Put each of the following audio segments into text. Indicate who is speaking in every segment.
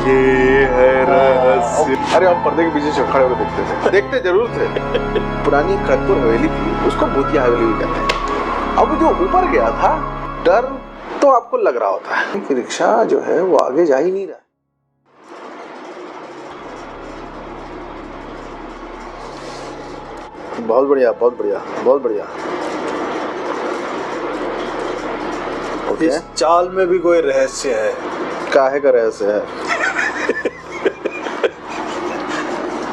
Speaker 1: ये है रहस्य। अरे हम पर्दे के पीछे खड़े होकर देखते जरूर थे। पुरानी खड़गपुर हवेली थी, उसको भूतिया हवेली भी कहते हैं। अब जो ऊपर गया था, डर तो आपको लग रहा होता है कि रिक्शा जो है वो आगे जा ही नहीं रहा। बहुत बढ़िया, बहुत बढ़िया, बहुत बढ़िया।
Speaker 2: इस चाल में भी कोई रहस्य है।
Speaker 1: काहे का रहस्य है?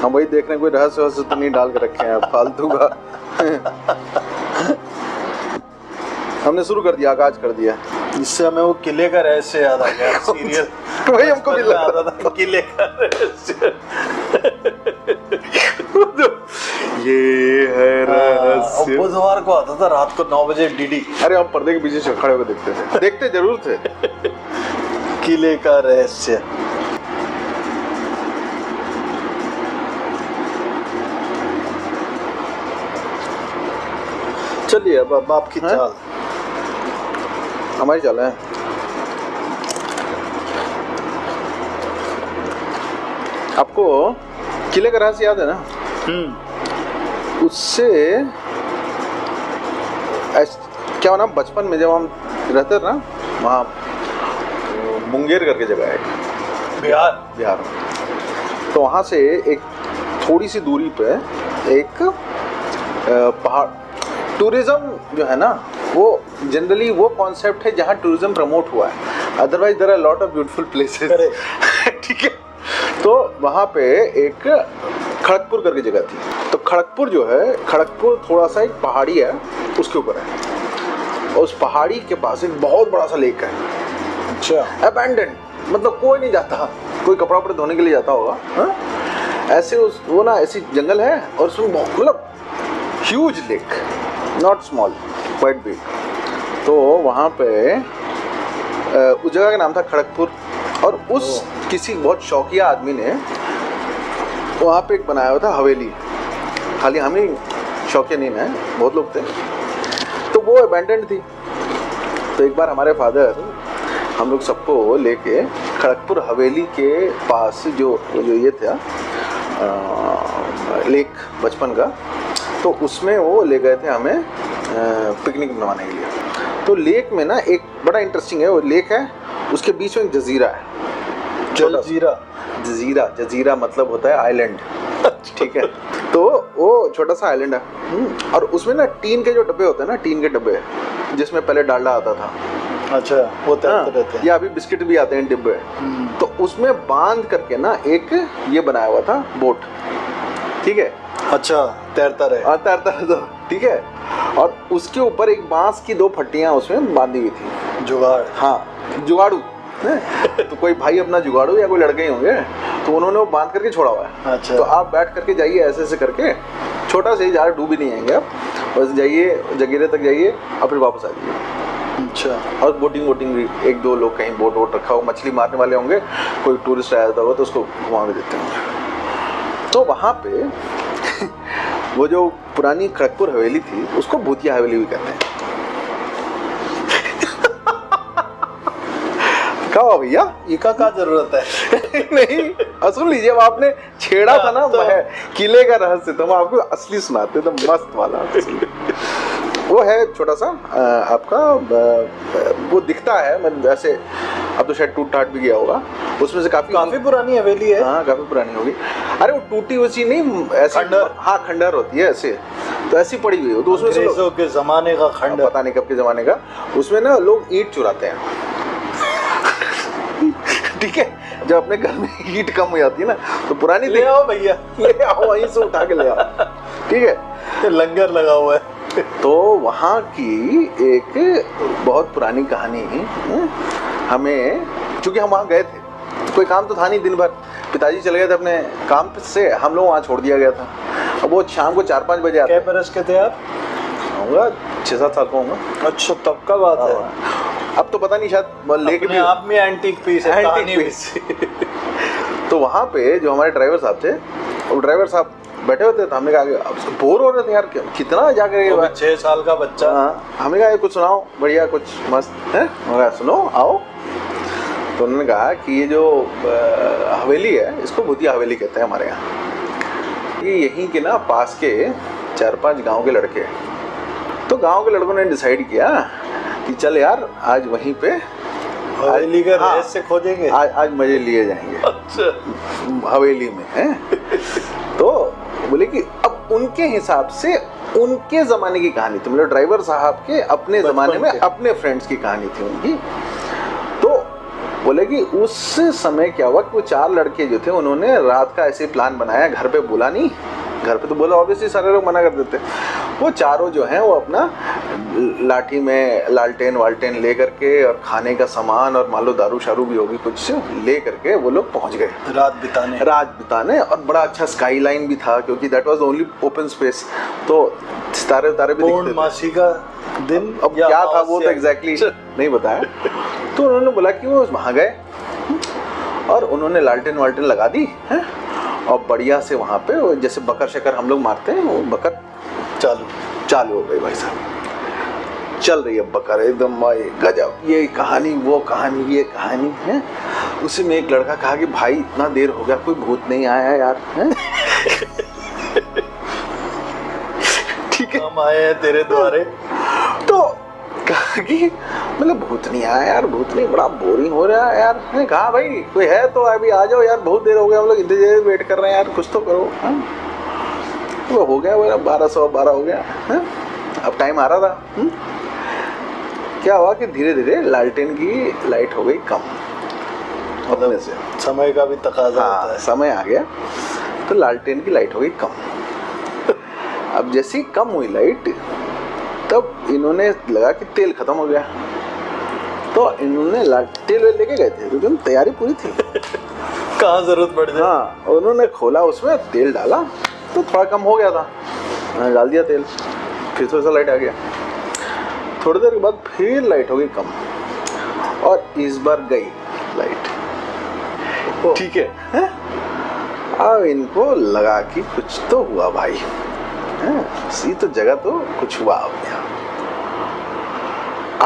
Speaker 1: हम वही देख रहे हैं, कोई रहस्य वैसे तो नहीं डाल के रखे हैं फालतू का। हमने शुरू कर दिया, आगाज कर दिया।
Speaker 2: इससे हमें वो किले का रहस्य याद आ गया। सीरियल
Speaker 1: वही हमको भी लग रहा
Speaker 2: था, किले का रहस्य।
Speaker 1: ये है रहस्य।
Speaker 2: बुधवार को आता था रात को 9 बजे डीडी।
Speaker 1: अरे हम पर्दे के पीछे खड़े होकर देखते जरूर थे।
Speaker 2: किले का रहस्य। चलिए अब आपकी चाल।
Speaker 1: हमारी चाल है। आपको किले का रहस्य याद है ना? उससे क्या ना, बचपन में जब हम रहते थे ना, वहाँ मुंगेर करके जगह है बिहार में, तो वहाँ से एक थोड़ी सी दूरी पे एक पहाड़, टूरिज्म जो है ना, वो जनरली वो कॉन्सेप्ट है जहाँ टूरिज्म प्रमोट हुआ है। Otherwise there are lot of beautiful places. ठीक है, तो वहाँ पे एक खड़गपुर करके जगह थी। तो खड़गपुर जो है, खड़गपुर थोड़ा सा एक पहाड़ी है, उसके ऊपर है, और उस पहाड़ी के पास एक बहुत बड़ा सा लेक है।
Speaker 2: अच्छा।
Speaker 1: अबैंडन, मतलब कोई नहीं जाता, कोई कपड़ा वपड़ा धोने के लिए जाता होगा। हाँ? ऐसे वो ना ऐसी जंगल है, और उसमें मतलब huge lake, not small, quite big. तो वहाँ पे उस जगह का नाम था खड़गपुर, और उस किसी बहुत शौकिया आदमी ने वहाँ पे एक बनाया हुआ था हवेली। खाली हम ही शौकिया नहीं है, बहुत लोग थे। तो वो अबैंडन्ड थी। तो एक बार हमारे फादर हम लोग सबको लेके खड़गपुर हवेली के पास जो ये था लेक बचपन का, तो उसमें वो ले गए थे हमें पिकनिक मनाने के लिए। तो लेक में ना एक बड़ा इंटरेस्टिंग है, वो लेक है, उसके बीच में एक जजीरा है। जजीरा मतलब होता है आइलैंड। ठीक है, तो वो छोटा सा आइलैंड है, और उसमें ना टीन के जो डब्बे होते हैं ना, टीन के डब्बे जिसमें पहले डालडा आता था।
Speaker 2: अच्छा, वो तैरते रहते हैं,
Speaker 1: या अभी बिस्किट भी आते हैं डिब्बे। तो उसमें बांध करके ना एक ये बनाया हुआ था बोट। ठीक है,
Speaker 2: अच्छा, तैरता
Speaker 1: रहे। ठीक है, और उसके ऊपर एक बांस की 2 फट्टियां उसमें बांधी हुई थी।
Speaker 2: जुगाड़।
Speaker 1: हाँ, जुगाड़ू। तो कोई भाई अपना जुगाड़ू या कोई लड़के ही होंगे, तो उन्होंने वो बांध करके छोड़ा हुआ है।
Speaker 2: अच्छा।
Speaker 1: तो आप बैठ करके जाइए ऐसे ऐसे करके, छोटा से ही, ज़्यादा डूब भी नहीं आएंगे आप, बस जाइए जगीरे तक जाइए और फिर वापस आ जाइए।
Speaker 2: अच्छा।
Speaker 1: और बोटिंग भी, 1-2 लोग कहीं बोट रखा हो, मछली मारने वाले होंगे, कोई टूरिस्ट आया होगा तो उसको घुमा भी देते होंगे। तो वहाँ पे वो जो पुरानी खड़गपुर हवेली थी, उसको भूतिया हवेली भी कहते हैं। क्या हुआ भैया,
Speaker 2: इका का जरूरत है?
Speaker 1: नहीं, सुन लीजिए, अब आपने छेड़ा था ना तो किले का रहस्य, तो हम आपको असली सुनाते, तो मस्त वाला। वो है छोटा सा आपका, वो दिखता है, मतलब ऐसे, अब तो शायद टूट टाट भी गया होगा, उसमें से काफी
Speaker 2: पुरानी हवेली है।
Speaker 1: हाँ, काफी पुरानी होगी। अरे वो टूटी हुई नहीं, ऐसी खंडर। हाँ, खंडर होती है ऐसे, तो ऐसी पड़ी हुई हो, तो उसमें
Speaker 2: अंग्रेजों के जमाने का खंडर,
Speaker 1: पता नहीं कब के जमाने का। उसमें ना लोग ईंट चुराते हैं। ठीक है, जब अपने घर में हीट कम हो जाती है ना, तो पुरानी
Speaker 2: ले आओ भैया,
Speaker 1: ले आओ, वहीं से उठा के ले आओ। ठीक है,
Speaker 2: तो लंगर लगा हुआ है।
Speaker 1: तो वहाँ की एक बहुत पुरानी कहानी हमें, चूंकि हम वहाँ गए थे, कोई काम तो था नहीं, दिन भर पिताजी चले गए थे अपने काम से, हम लोग वहाँ छोड़ दिया गया था। अब वो शाम को 4-5 बजे आते।
Speaker 2: क्या बरस के थे आप?
Speaker 1: होगा 6-7 साल का होगा।
Speaker 2: अच्छा, तब का बात है।
Speaker 1: अब तो पता नहीं, शायद लेक भी
Speaker 2: आप में एंटीक पीस है,
Speaker 1: एंटीक पीस। तो वहाँ पे जो हमारे ड्राइवर साहब थे, वो ड्राइवर साहब बैठे होते थे। हमने कहा, बोर हो रहे थे यार, कितना जाकर
Speaker 2: 6 साल का बच्चा।
Speaker 1: हमने कहा कुछ सुनाओ बढ़िया, कुछ मस्त है, सुनो आओ। तो उन्होंने कहा कि ये जो हवेली है इसको भूतिया हवेली कहते हैं हमारे यहाँ। ये यहीं के ना पास के 4-5 गांव के लड़के, तो गांव के लड़कों ने डिसाइड किया कि चल यार आज वहीं पे
Speaker 2: हवेली का
Speaker 1: हाँ,
Speaker 2: रहस्य खोजेंगे।
Speaker 1: आज मजे लिए जाएंगे
Speaker 2: अच्छा
Speaker 1: हवेली में है। तो बोले कि अब उनके हिसाब से उनके जमाने की कहानी थी, मतलब ड्राइवर साहब के अपने जमाने में अपने फ्रेंड्स की कहानी थी उनकी। तो बोले कि उस समय क्या हुआ कि वो 4 लड़के जो थे उन्होंने रात का ऐसे प्लान बनाया, घर पे बोला नहीं, घर पे तो बोला ऑब्वियसली सारे लोग मना कर देते। वो चारों जो हैं वो अपना लाठी में लालटेन वालटेन ले करके और खाने का सामान और मान लो दारू शारू भी होगी कुछ ले करके वो लोग पहुंच गए
Speaker 2: रात बिताने।
Speaker 1: और बड़ा अच्छा स्काई लाइन भी था क्योंकि that was only open space, तो सितारे भी दिखते थे।
Speaker 2: पूर्णमासी का दिन
Speaker 1: अब क्या था वो तो एग्जैक्टली नहीं बताया। तो उन्होंने बोला कि वो वहाँ गए और उन्होंने लालटेन वालटेन लगा दी है और बढ़िया से वहाँ पे जैसे बकर शकर हम लोग मारते हैं वो बकर चालू हो गई भाई साहब, चल रही है बकर एकदम गजब, ये कहानी वो कहानी ये कहानी है। उसी में एक लड़का कहा कि भाई इतना देर हो गया कोई भूत नहीं आया यार है? ठीक है
Speaker 2: हम आए हैं तेरे द्वारे।
Speaker 1: तो कहा कि मतलब भूत नहीं आया यार, भूत नहीं, बड़ा बोरिंग हो रहा है यार। मैंने कहा भाई कोई है तो अभी आ जाओ यार, बहुत देर हो गया हम लोग इतनी देर वेट कर रहे हैं यार, कुछ तो करो। वो हो गया वो 12 हो गया है? अब टाइम आ रहा था। क्या हुआ कि धीरे धीरे लालटेन की लाइट हो गई कम अपने से,
Speaker 2: समय का भी तकाजा होता है।
Speaker 1: समय आ गया तो लालटेन की लाइट हो गई कम। अब जैसी कम हुई लाइट तब इन्होंने लगा कि तेल खत्म हो गया, तो इन्होंने तेल लेके गए थे क्योंकि तैयारी पूरी थी।
Speaker 2: कहाँ जरूरत पड़ जाए।
Speaker 1: हाँ, उन्होंने खोला उसमें तेल डाला तो थोड़ा कम हो गया था, मैंने डाल दिया तेल, फिर थोड़ा सा लाइट आ गया। थोड़ी देर के बाद फिर लाइट हो गई कम और इस बार गई लाइट। ठीक है, अब इनको लगा कि कुछ तो हुआ भाई, सी तो जगह तो कुछ हुआ हो गया।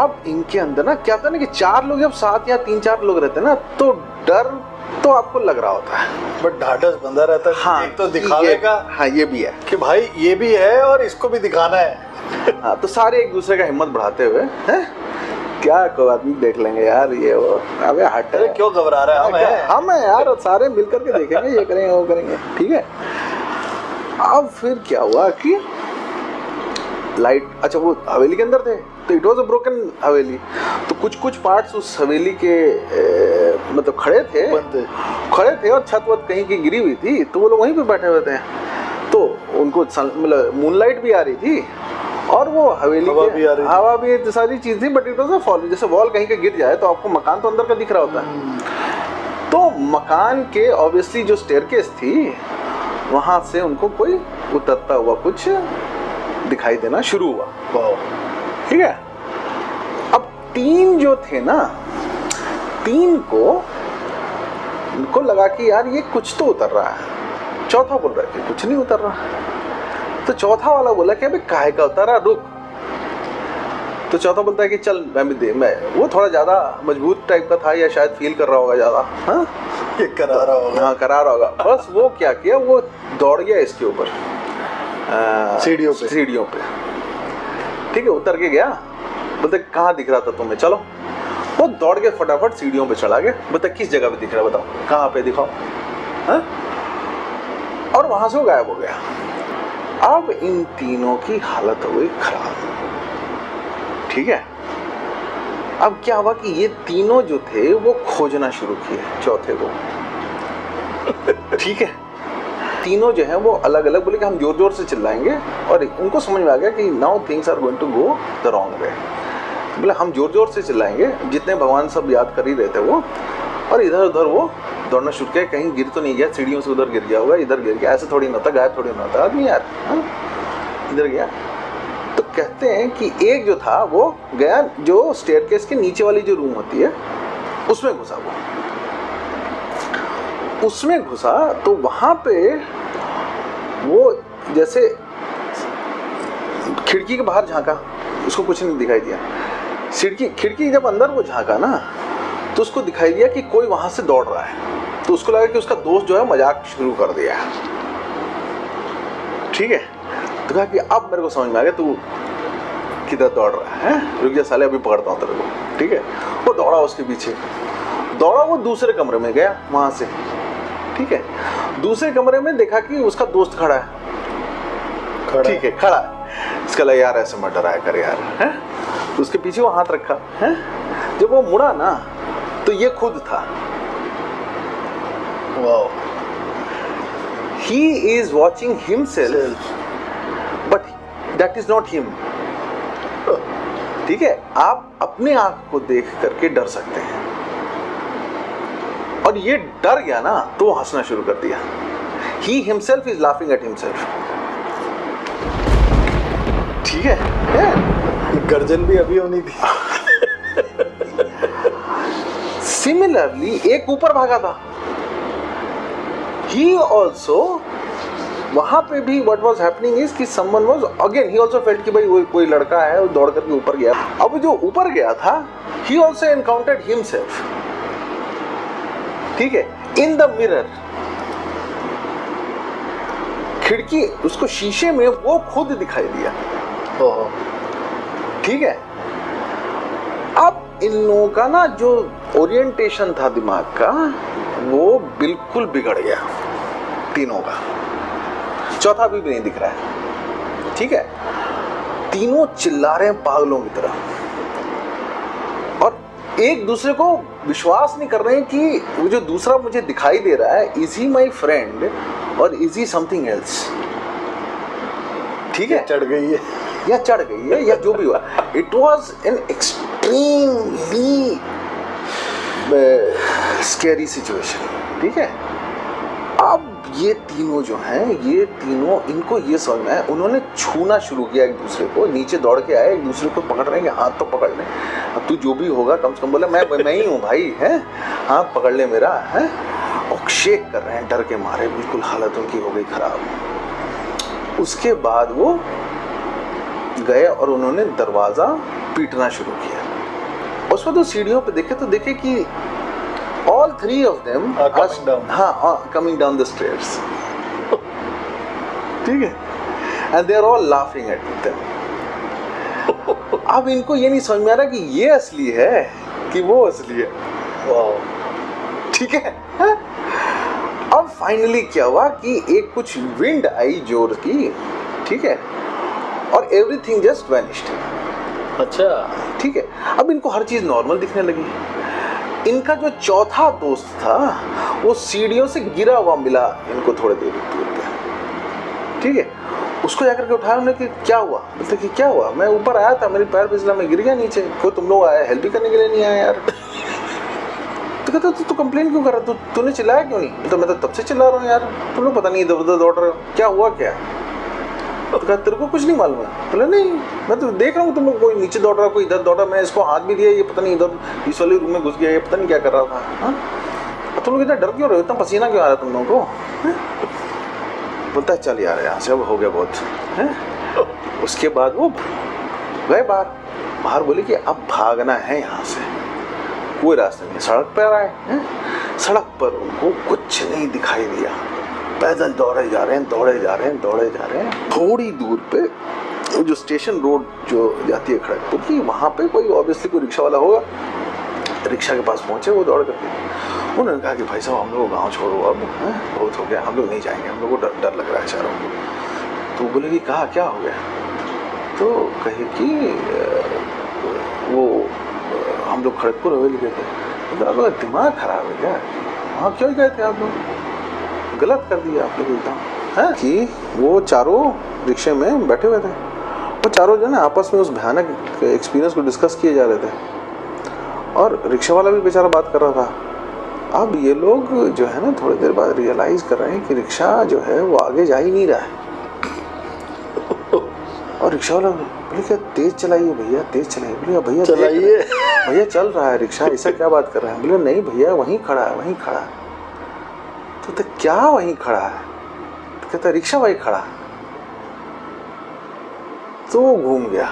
Speaker 1: अब इनके अंदर ना क्या था ना कि 4 लोग जब साथ या 3-4 लोग रहते ना तो डर तो आपको लग रहा होता है,
Speaker 2: बट ढाढ़स बंधा रहता है।
Speaker 1: हाँ,
Speaker 2: एक तो दिखावे का,
Speaker 1: हाँ ये भी है
Speaker 2: कि भाई ये भी है और इसको भी दिखाना है।
Speaker 1: हाँ, तो सारे एक दूसरे का हिम्मत बढ़ाते हुए हैं क्या कोई आदमी देख लेंगे यार ये वो, अबे हट
Speaker 2: अरे क्यों घबरा रहा है,
Speaker 1: हम है यार, सारे मिल करके देखेंगे, ये करेंगे वो करेंगे। ठीक है, अब फिर क्या हुआ कि लाइट, अच्छा वो हवेली के अंदर थे तो इट वॉज अ ब्रोकन हवेली, तो कुछ पार्ट्स उस हवेली के मतलब खड़े थे और छत वत कहीं की गिरी हुई थी, तो वो लोग वहीं पे बैठे हुए थे। तो उनको मतलब मूनलाइट भी आ रही थी और वो हवेली हवा भी सारी चीज थी, but it was a fall, जैसे वॉल कहीं का गिर जाए तो आपको मकान तो अंदर का दिख रहा होता है। तो मकान के ऑब्वियसली जो स्टेयरकेस थी वहां से उनको कोई उतरता हुआ कुछ दिखाई देना शुरू हुआ। ठीक है, अब 3 जो थे ना, 3 को उनको लगा कि यार ये कुछ तो उतर रहा है। चौथा बोल रहा है कि कुछ नहीं उतर रहा, तो चौथा वाला बोला कि अबे काहे का उतर रहा, रुक। तो चौथा बोलता है कि चल मैं वो थोड़ा ज्यादा मजबूत टाइप का था या शायद फील कर रहा होगा ज्यादा, हाँ
Speaker 2: ये करा रहा होगा,
Speaker 1: हाँ करा रहा होगा। बस वो क्या किया, वो दौड़ गया इसके ऊपर सीढ़ियों पे। ठीक है, उतर के गया, बोलते कहाँ दिख रहा था तुम्हें, चलो। वो दौड़ के फटाफट सीढ़ियों पे चढ़ा गया, बोलते किस जगह पे दिख रहा है बताओ, कहाँ पे दिखाओ, हाँ? और वहां से वो गायब हो गया। अब इन तीनों की हालत हो गई खराब। ठीक है, अब क्या हुआ कि ये तीनों जो थे वो खोजना शुरू किए चौथे को। ठीक है, तीनों जो हैं वो अलग अलग बोले कि हम जोर जोर से चिल्लाएंगे, और उनको समझ में आ गया कि now things are going to go the wrong way. बोले हम जोर जोर से चिल्लाएंगे, जितने भगवान सब याद कर ही रहे थे वो, और इधर उधर वो दौड़ना शुरू किया, कहीं गिर तो नहीं गया, सीढ़ियों से उधर गिर गया होगा, इधर गिर गया, ऐसे थोड़ी ना होता, गायब थोड़ी ना होता आदमी यार, इधर गया। तो कहते हैं कि एक जो था वो गया जो स्टेयरकेस के नीचे वाली जो रूम होती है उसमें घुसा, वो उसमें घुसा, तो वहां पे वो जैसे खिड़की के बाहर झांका, उसको कुछ नहीं दिखाई दिया। खिड़की जब अंदर वो झांका ना, तो उसको दिखाई दिया कि कोई वहां से दौड़ रहा है, तो उसको लगा कि उसका दोस्त जो है मजाक शुरू कर दिया है, ठीक है। तो कहा कि अब मेरे को समझ में आ गया तू किधर दौड़ रहा है, रुक जा साले अभी पकड़ता हूँ तेरे को, ठीक है। वो दौड़ा उसके पीछे, दौड़ा, वो दूसरे कमरे में गया वहां से, ठीक है। दूसरे कमरे में देखा कि उसका दोस्त खड़ा है, ठीक है, खड़ा है। इसका लगा यार ऐसे मत डराया कर यार, है। तो उसके पीछे वो हाथ रखा है। जब वो मुड़ा ना तो ये खुद था।
Speaker 2: Wow,
Speaker 1: he is watching himself but that is not him, ठीक है। आप अपने आंख को देख करके डर सकते हैं, और ये डर गया ना तो वो हंसना शुरू कर दिया। he himself is laughing at himself, ठीक है।
Speaker 2: गर्जन भी अभी होनी थी।
Speaker 1: सिमिलरली एक ऊपर भागा था, he also, वहां पे भी what was happening is कि someone was again he also felt कि भाई वो कोई लड़का है, वो दौड़ करके ऊपर गया। अब जो ऊपर गया था he also encountered himself, ठीक है, in the mirror, खिड़की, उसको शीशे में वो खुद दिखाई दिया, ठीक है। अब इन लोगों का ना जो ओरिएंटेशन था दिमाग का वो बिल्कुल बिगड़ गया, तीनों का। चौथा भी नहीं दिख रहा है, ठीक है। तीनों चिल्ला रहे हैं पागलों की तरह, और एक दूसरे को विश्वास नहीं कर रहे हैं कि वो जो दूसरा मुझे दिखाई दे रहा है, इज ही माई फ्रेंड और इज ही समथिंग एल्स, ठीक है।
Speaker 2: चढ़ गई है
Speaker 1: या चढ़ गई है या जो भी हुआ, it was an extremely scary situation, ठीक है। अब ये तीनों जो हैं, ये तीनों, इनको ये समझ में आया, उन्होंने छूना शुरू किया एक दूसरे को, नीचे दौड़ के आए, एक दूसरे को पकड़ रहे हैं कि हाथ तो पकड़ ले, अब तू जो भी होगा कम से कम बोला मैं ही हूँ भाई, है, हाथ पकड़ ले मेरा, है। और शेक कर रहे हैं डर के मारे, बिल्कुल हालत उनकी हो गई खराब। उसके बाद वो गए और उन्होंने दरवाजा पीटना शुरू किया। उस वक्त तो सीढ़ियों पे देखे तो देखे कि all three of them
Speaker 2: coming down.
Speaker 1: हाँ, coming down the stairs, ठीक है, and they are all laughing at them. अब इनको ये नहीं समझ में आ रहा कि ये असली है कि वो असली है,
Speaker 2: वाओ,
Speaker 1: ठीक है। अब फाइनली क्या हुआ कि एक कुछ विंड आई जोर की, ठीक है, और एवरीथिंग जस्ट वैनिश्ड,
Speaker 2: अच्छा,
Speaker 1: ठीक है। अब इनको हर चीज नॉर्मल दिखने लगी। इनका जो चौथा दोस्त था वो सीढ़ियों से गिरा हुआ मिला इनको थोड़ी देर दूर पे, ठीक है। उसको जाकर के उठाया उन्होंने कि क्या हुआ, बोलते कि क्या हुआ, मैं ऊपर आया था, मेरी पैर फिसला, मैं गिर गया नीचे, कोई तुम लोग आए हेल्प भी करने के लिए नहीं आए यार। तो कहता तू कंप्लेन क्यों कर रहा, तूने चिल्लाया क्यों नहीं? तो मैं तो तब से चिल्ला रहा हूँ यार, तुम लोग पता नहीं इधर उधर दौड़ रहे हो, क्या हुआ क्या? तो कहा तेरे को कुछ नहीं मालूम है? बोले नहीं, मैं तो देख रहा हूँ तुम लोग, कोई नीचे दौड़ रहा, कोई इधर दौड़ रहा, मैं इसको हाथ भी दिया, ये पता नहीं इधर इस वाले रूम में घुस गया, ये पता नहीं क्या कर रहा था। हाँ, तुम लोग इतना डर क्यों रहे हो, इतना पसीना क्यों आ रहा है तुम लोगों को? बोलता है चल यार यहाँ से अब हो गया बहुत, है। उसके बाद वो गए बाहर बोले कि अब भागना है यहाँ से, कोई रास्ता नहीं, सड़क पर आए हैं। सड़क पर उनको कुछ नहीं दिखाई दिया, पैदल दौड़े जा रहे हैं, थोड़ी दूर पे जो स्टेशन रोड जो जाती है खड़गपुर की, वहाँ पे कोई ऑब्वियसली कोई रिक्शा वाला होगा, रिक्शा के पास पहुँचे वो दौड़ करके। उन्होंने कहा कि भाई साहब हम लोग गाँव छोड़ो अब, बहुत हो गया, हम लोग नहीं जाएंगे, हम लोग को डर लग रहा है चारों को। तो बोले कि कहा क्या हो गया? तो कहे कि वो हम लोग खड़गपुर हवेली गए थे। तो आपका दिमाग खराब है क्या? वहाँ क्यों गए थे आप लोग? गलत कर दिया आप लोग एकदम, है कि वो चारों रिक्शे में बैठे हुए थे, वो चारों जो है ना आपस में उस भयानक एक्सपीरियंस को डिस्कस किए जा रहे थे, और रिक्शा वाला भी बेचारा बात कर रहा था। अब ये लोग जो है ना थोड़ी देर बाद रियलाइज कर रहे हैं कि रिक्शा जो है वो आगे जा ही नहीं रहा है, और रिक्शा वाला बोले क्या तेज चलाइए भैया, तेज चलाइए। बोले भैया
Speaker 2: चलाइए
Speaker 1: भैया चल रहा है रिक्शा, ऐसा क्या बात कर रहे हैं? बोले नहीं भैया वहीं खड़ा है, वहीं खड़ा है। तो क्या वहीं खड़ा है? तो कहता रिक्शा वहीं खड़ा है। तो वो घूम गया,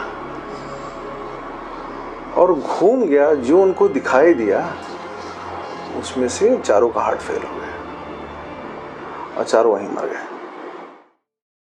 Speaker 1: और घूम गया जो उनको दिखाई दिया उसमें से चारों का हार्ट फेल हो गया और चारों वहीं मर गए।